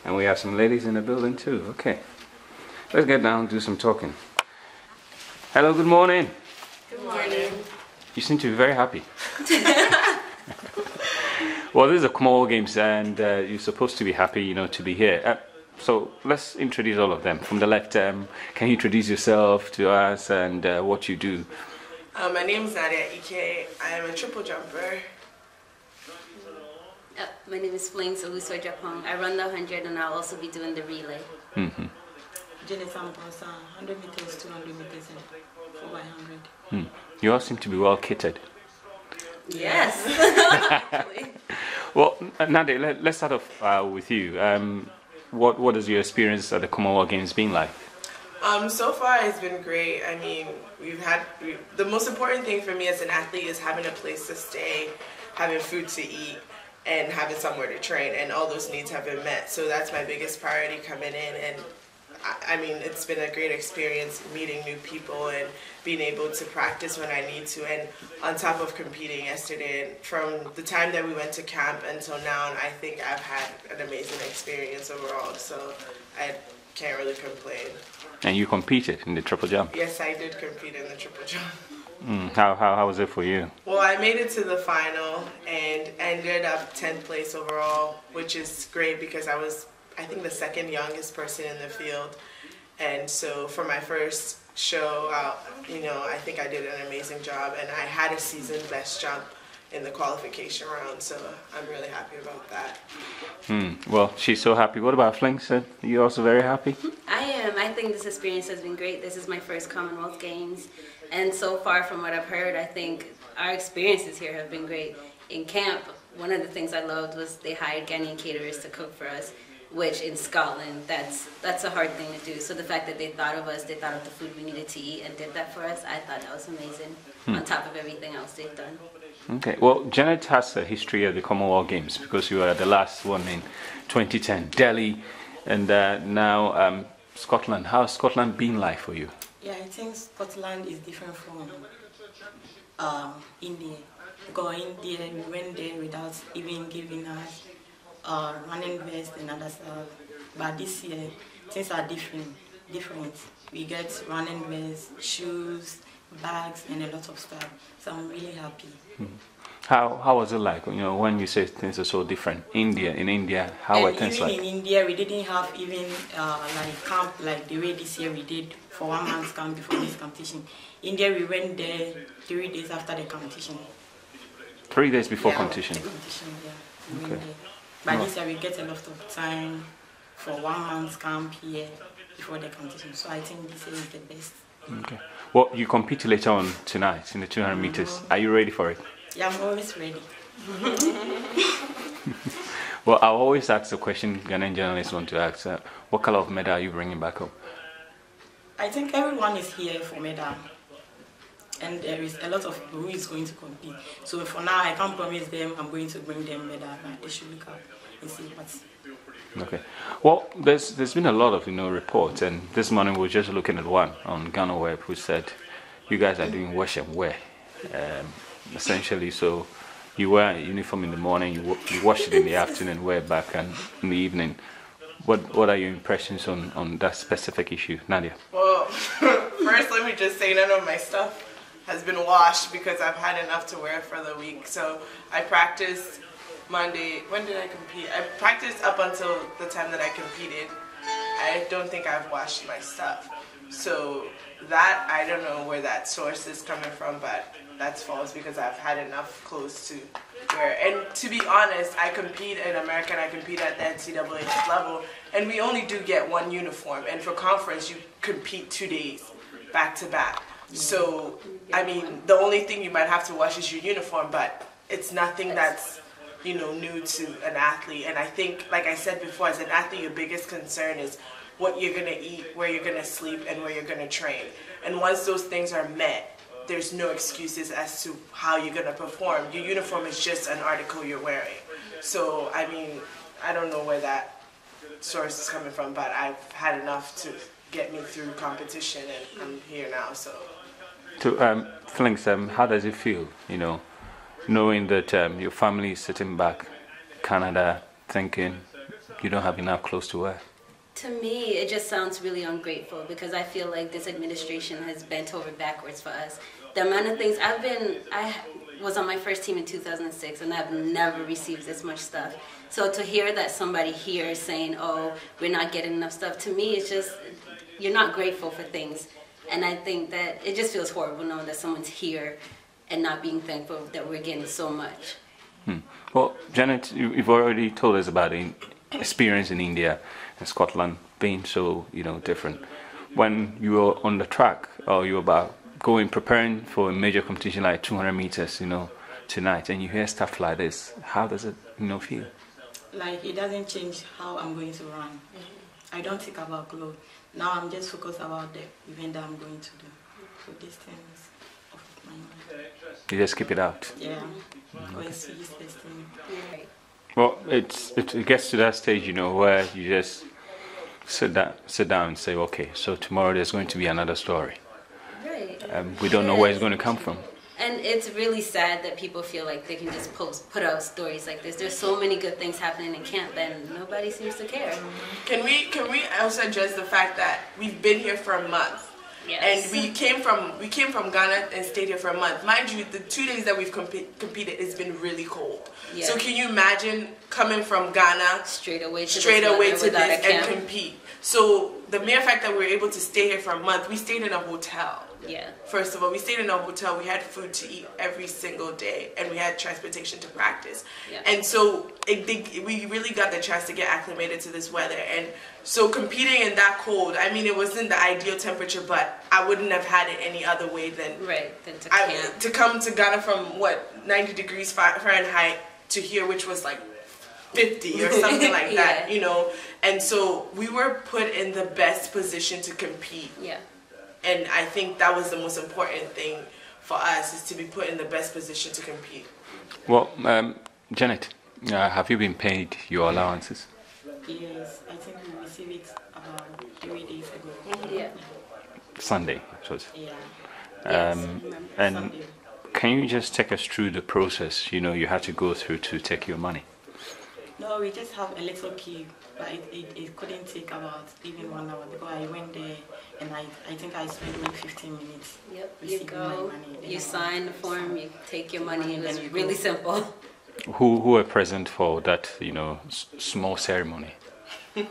And we have some ladies in the building too. Okay. Let's get down and do some talking. Hello, good morning. Good morning. You seem to be very happy. Well, this is the Commonwealth Games and you're supposed to be happy, you know, to be here. So let's introduce all of them. From the left, can you introduce yourself to us and what you do? My name is Nadia. I am a triple jumper. My name is Flings, Owusu-Agyapong. I run the 100 and I'll also be doing the relay. Janet Amponsah, 100 meters, 200 meters, and 4 by 100. You all seem to be well kitted. Yes. Well, Nadia, let's start off with you. What has your experience at the Commonwealth Games been like? So far it's been great. I mean, the most important thing for me as an athlete is having a place to stay, having food to eat, and having somewhere to train, and all those needs have been met. So that's my biggest priority coming in, and I mean, it's been a great experience meeting new people and being able to practice when I need to, and on top of competing yesterday. And from the time that we went to camp until now, I think I've had an amazing experience overall, so I can't really complain. And you competed in the triple jump? Yes, I did compete in the triple jump. How was it for you? Well, I made it to the final and ended up 10th place overall, which is great because I think the second youngest person in the field. And so for my first show out, you know, I think I did an amazing job, and I had a season best jump in the qualification round, so I'm really happy about that. Well, she's so happy. What about Flings? Are you also very happy? I am. I think this experience has been great. This is my first Commonwealth Games, and so far from what I've heard, I think our experiences here have been great. In camp, one of the things I loved was they hired Ghanaian caterers to cook for us, which in Scotland, that's a hard thing to do. So the fact that they thought of us, they thought of the food we needed to eat and did that for us, I thought that was amazing, on top of everything else they've done. Okay, well, Janet has a history of the Commonwealth Games because you were at the last one in 2010, Delhi, and now Scotland. How has Scotland been like for you? Yeah, I think Scotland is different from India. Because India, we went there without even giving us running vest and other stuff. But this year, things are different. We get running vests, shoes, bags, and a lot of stuff. So I'm really happy. How was it like, you know, when you say things are so different? In India, how were things like? In India, we didn't have even like camp like the way this year we did for 1 month's camp before this competition. India, we went there 3 days after the competition. 3 days before competition? The competition, yeah. We went there. But this year we get a lot of time for 1 month's camp here before the competition. So I think this is the best. Okay. Well, you compete later on tonight in the 200 meters. Are you ready for it? Yeah, I'm always ready. Well, I always ask the question Ghanaian journalists want to ask. What color of medal are you bringing back home? I think everyone is here for medal. And there is a lot of people who is going to compete. So for now, I can't promise them I'm going to bring them medal, but they should look up and see what's. Okay. Well, there's been a lot of reports, and this morning we were just looking at one on Ghana Web who said you guys are doing wash and wear, essentially. So you wear a uniform in the morning, you wash it in the afternoon, wear it back and in the evening. What are your impressions on that specific issue, Nadia? Well, first let me just say none of my stuff has been washed because I've had enough to wear for the week. So I practiced Monday. When did I compete? I practiced up until the time that I competed. I don't think I've washed my stuff. So that, I don't know where that source is coming from, but that's false because I've had enough clothes to wear. And to be honest, I compete in America and I compete at the NCAA level, and we only do get one uniform. And for conference, you compete 2 days back to back. So, I mean, the only thing you might have to wash is your uniform, but it's nothing that's, new to an athlete. And I think, like I said before, as an athlete, your biggest concern is what you're going to eat, where you're going to sleep, and where you're going to train. And once those things are met, there's no excuses as to how you're going to perform. Your uniform is just an article you're wearing. So, I mean, I don't know where that source is coming from, but I've had enough to get me through competition, and I'm here now, so. Flings, how does it feel, knowing that your family is sitting back, Canada, thinking, you don't have enough clothes to wear? To me, it just sounds really ungrateful because I feel like this administration has bent over backwards for us. The amount of things I was on my first team in 2006 and I've never received this much stuff. So to hear that somebody here is saying, oh, we're not getting enough stuff, to me it's just, you're not grateful for things. And I think that it just feels horrible knowing that someone's here and not being thankful that we're getting so much. Well, Janet, you've already told us about the experience in India and Scotland being so, different. When you were on the track, or you were about preparing for a major competition like 200 meters, tonight, and you hear stuff like this, how does it, feel? Like, it doesn't change how I'm going to run. I don't think about clothes. Now I'm just focused about the event that I'm going to do. So this thing is off of my mind. You just keep it out? Yeah. Because it's this thing. Well, it gets to that stage, where you just sit down and say, okay, so tomorrow there's going to be another story. Right. We don't know where it's going to come from. And it's really sad that people feel like they can just put out stories like this. There's so many good things happening in camp and nobody seems to care. Can we also address the fact that we've been here for a month? Yes. And we came from Ghana and stayed here for a month. Mind you, the 2 days that we've competed, it's been really cold. Yeah. So can you imagine coming from Ghana straight away to this and compete? So the mere fact that we were able to stay here for a month, we stayed in a hotel. Yeah. First of all, we stayed in a hotel. We had food to eat every single day, and we had transportation to practice. Yeah. And so we really got the chance to get acclimated to this weather. And so competing in that cold, I mean, it wasn't the ideal temperature, but I wouldn't have had it any other way than to camp. To come to Ghana from 90 degrees Fahrenheit to here, which was like 50 or something like that, And so we were put in the best position to compete. Yeah. And I think that was the most important thing for us, is to be put in the best position to compete. Well, Janet, have you been paid your allowances? Yes, I think we received it about 3 days ago. Yeah. Sunday, so it's. Yeah. And Sunday. can you just take us through the process, you had to go through to take your money? No, we just have a little queue, but it couldn't take about even 1 hour because I went there and I think I spent like 15 minutes. Yep, you receiving my go, money. you sign the form, you take your money, it was really simple. Who were present for that, small ceremony? Was there?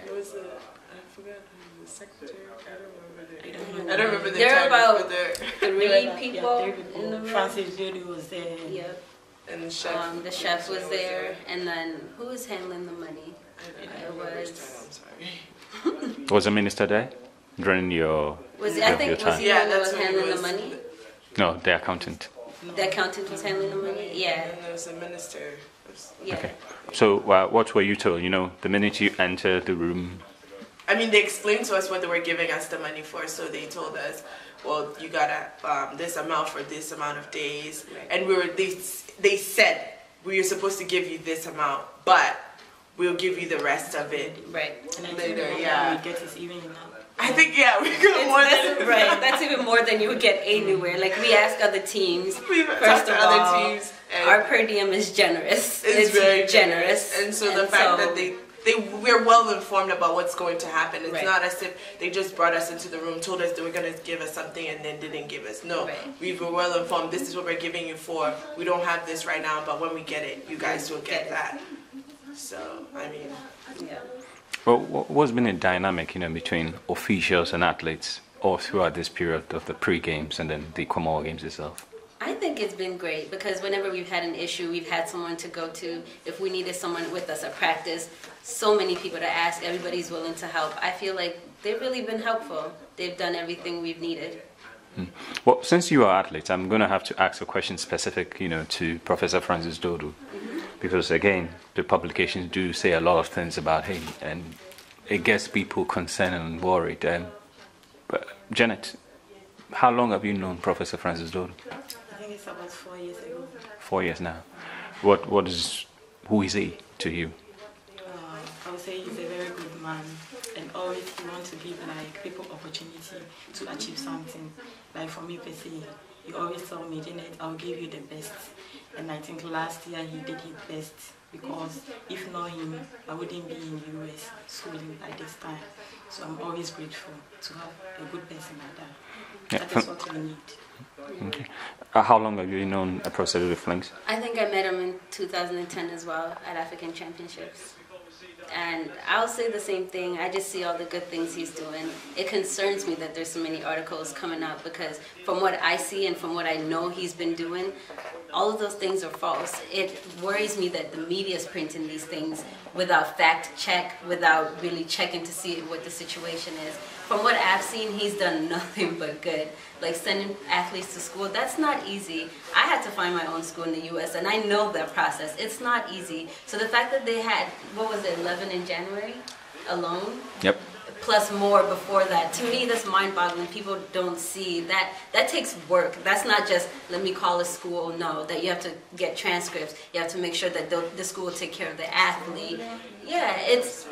It was I forgot the secretary. I don't remember the There were title, about but 3 people in the room. Francis Judy was there. Yep. and the chef. The chef was there, and then who was handling the money? It was. I'm sorry. Was the minister there during your Was your I think time? was he the one who was handling the money? No, the accountant. The accountant was handling the money. Yeah. And there was a minister. Yeah. Okay. So what were you told? The minute you enter the room. I mean, they explained to us what they were giving us the money for. So they told us, well, you got this amount for this amount of days, Right. and they said we were supposed to give you this amount, but we'll give you the rest of it. Right. And I Later, think yeah. we get is even enough. I think we got more than Right. That's even more than you would get anywhere. Like we ask other teams. we First talked of to other all, teams. And our per diem is generous. it's very generous. And so the fact that we're well informed about what's going to happen. It's Right. not as if they just brought us into the room, told us they were going to give us something, and then didn't give us. No, Right. we were well informed. This is what we're giving you for. We don't have this right now, but when we get it, you guys will get that. So, I mean, Yeah. Well, what's been a dynamic, between officials and athletes all throughout this period of the pre-games and then the Commonwealth Games itself? I think it's been great because whenever we've had an issue, we've had someone to go to. If we needed someone with us at practice, so many people to ask, everybody's willing to help. I feel like they've really been helpful. They've done everything we've needed. Well, since you are athletes, I'm going to have to ask a question specific, to Professor Francis Dodo. Because, again, the publications do say a lot of things about him, and it gets people concerned and worried. But, Janet, how long have you known Professor Francis Dodo? I think it's about 4 years ago. 4 years now. Who is he to you? I would say he's a very good man, and always he wants to give people opportunity to achieve something. Like for me, per se, he always told me, Janet, I'll give you the best. And I think last year he did his best because if not him, I wouldn't be in the US schooling at this time. So I'm always grateful to have a good person like that. Yeah. That is what we need. Okay. How long have you known Professor Flings? I think I met him in 2010 as well at African Championships. And I'll say the same thing. I just see all the good things he's doing. It concerns me that there's so many articles coming out because from what I see and from what I know he's been doing, all of those things are false. It worries me that the media is printing these things without fact check, without really checking to see what the situation is. From what I've seen, he's done nothing but good. Like sending athletes to school, that's not easy. I had to find my own school in the US and I know that process. It's not easy. So the fact that they had, what was it, 11 in January alone? Yep. Plus more before that. To me, that's mind-boggling. People don't see that. That takes work. That's not just, let me call a school. No, that you have to get transcripts. You have to make sure that the school will take care of the athlete. Yeah,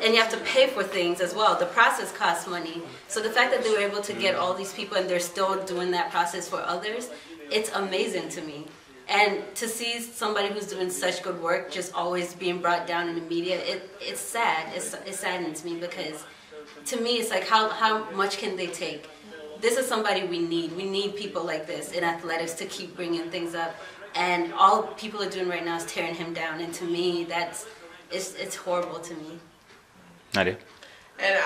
and you have to pay for things as well. The process costs money. So the fact that they were able to get all these people and they're still doing that process for others, it's amazing to me. And to see somebody who's doing such good work just always being brought down in the media, it's sad. It saddens me because to me, it's like, how much can they take? This is somebody we need. We need people like this in athletics to keep bringing things up. And all people are doing right now is tearing him down. And to me, it's horrible to me. Nadia? And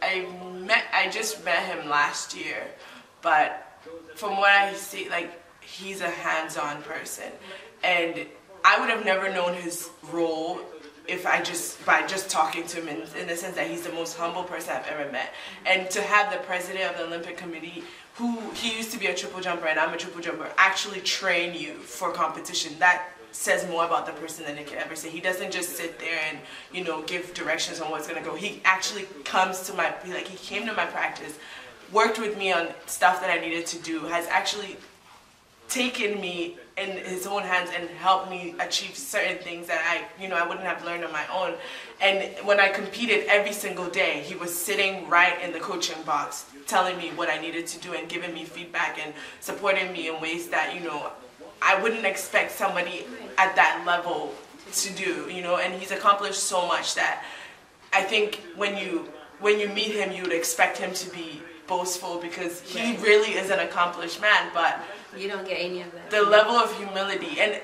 I just met him last year, but from what I see, like, he's a hands-on person. And I would have never known his role if by just talking to him in the sense that he's the most humble person I've ever met. And to have the president of the Olympic Committee, he used to be a triple jumper and I'm a triple jumper, actually train you for competition, that says more about the person than it can ever say. He doesn't just sit there and, you know, give directions on what's going to go. He actually comes to he came to my practice, worked with me on stuff that I needed to do, has actually taken me in his own hands and helped me achieve certain things that I wouldn't have learned on my own. And when I competed every single day, he was sitting right in the coaching box, telling me what I needed to do and giving me feedback and supporting me in ways that, you know, I wouldn't expect somebody at that level to do, you know. And he's accomplished so much that I think when you meet him, you would expect him to be boastful because he really is an accomplished man, but you don't get any of that. The level of humility, and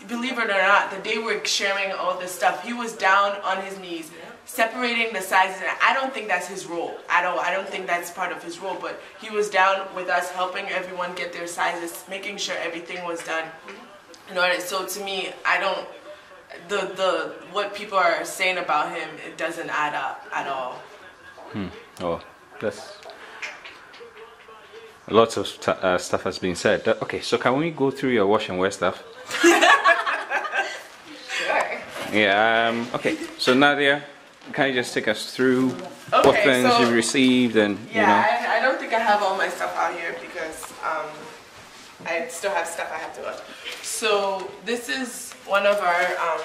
believe it or not, the day we're sharing all this stuff, he was down on his knees, separating the sizes. And I don't think that's his role at all. I don't think that's part of his role, but he was down with us, helping everyone get their sizes, making sure everything was done. You know, so to me, what people are saying about him, it doesn't add up at all. Oh, that's... Lots of stuff has been said. Okay, so can we go through your wash and wear stuff? Sure. Yeah. Okay. So Nadia, can you just take us through what things you received and you know? I don't think I have all my stuff out here because I still have stuff I have to wear. So this is one of our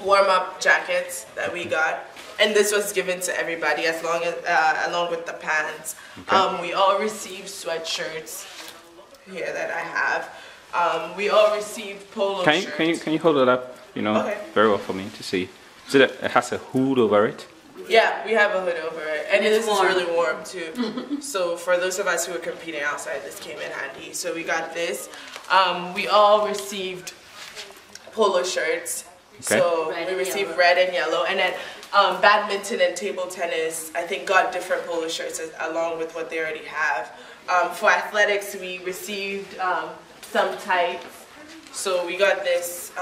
warm-up jackets that we got. And this was given to everybody along with the pants. Okay. We all received sweatshirts here that I have. We all received polo shirts. Can you hold it up, you know, very well for me to see? So it has a hood over it? Yeah, we have a hood over it. And this is really warm too. So for those of us who are competing outside, this came in handy. So we got this. We all received polo shirts. Okay. So we received red and yellow. And then badminton and table tennis, I think, got different polo shirts along with what they already have. For athletics, we received some tights. So we got this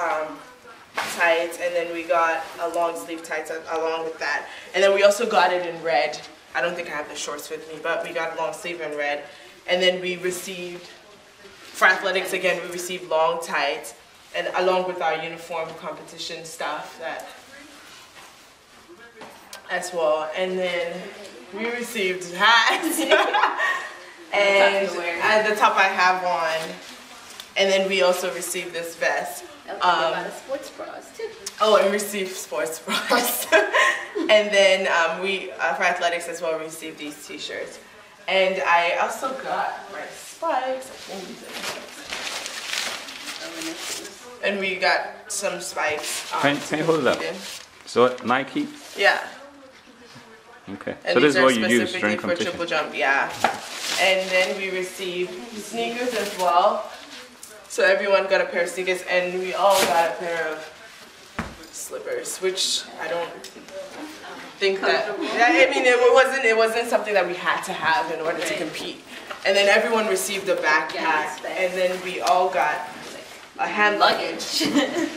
tights, and then we got a long sleeve tights along with that. And then we also got it in red. I don't think I have the shorts with me, but we got long sleeve in red. And then we received, for athletics again, we received long tights. And along with our uniform competition stuff as well. And then we received hats. And at the top I have one. And then we also received this vest. Sports bras too. Oh, and received sports bras. And then for athletics as well, received these t-shirts. And I also got my spikes. And And we got some spikes. Can you hold it up? So Nike? Yeah. Okay. And so this these is are what you use specifically during for competition? triple jump, yeah. And then we received sneakers as well. So everyone got a pair of sneakers, and we all got a pair of slippers, which I don't think that. I mean, it wasn't something that we had to have in order to compete. And then everyone received a backpack, and then we all got a hand luggage.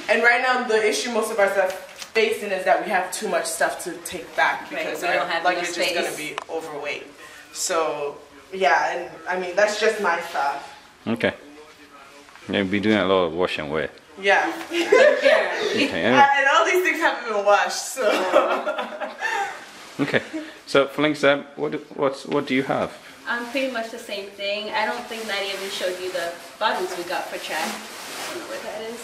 And right now, the issue most of us are facing is that we have too much stuff to take back because we don't our have luggage enough is going to be overweight. So yeah, and I mean that's just my stuff. Okay. You'll be doing a lot of wash and wear. Yeah. Okay, And all these things haven't been washed, so. Okay. So Flings, what do you have? Pretty much the same thing. I don't think Nadia even showed you the bottoms we got for track. I don't know what that is.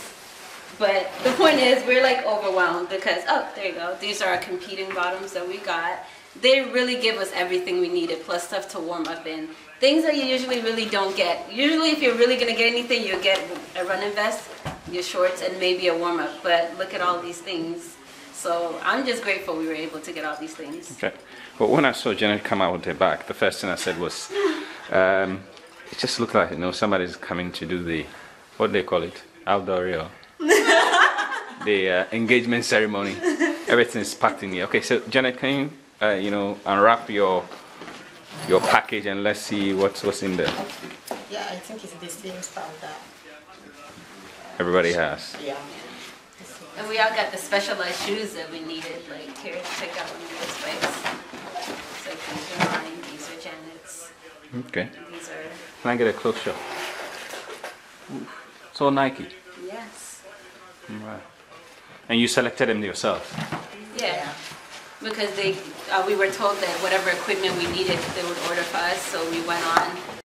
But the point is, we're like overwhelmed because, oh, there you go. These are our competing bottoms that we got. They really give us everything we needed, plus stuff to warm up in. Things that you usually really don't get. Usually if you're really going to get anything, you'll get a running vest, your shorts, and maybe a warm up. But look at all these things. So I'm just grateful we were able to get all these things. Okay. Well, when I saw Janet come out with her bag, the first thing I said was, it just looked like, somebody's coming to do the, what do they call it? Outdoor Rio. The engagement ceremony. Everything's packed in here. Okay, so Janet, can you, unwrap your package and let's see what's in there. Yeah, I think it's the same stuff that Everybody has. yeah. And we all got the specialized shoes that we needed. Like, here, check out one of those spikes. So these are mine, these are Janet's. Okay. These are... Can I get a close shot? It's all Nike. Yes. Right. And you selected them yourself? Yeah. Because we were told that whatever equipment we needed, they would order for us. So we went on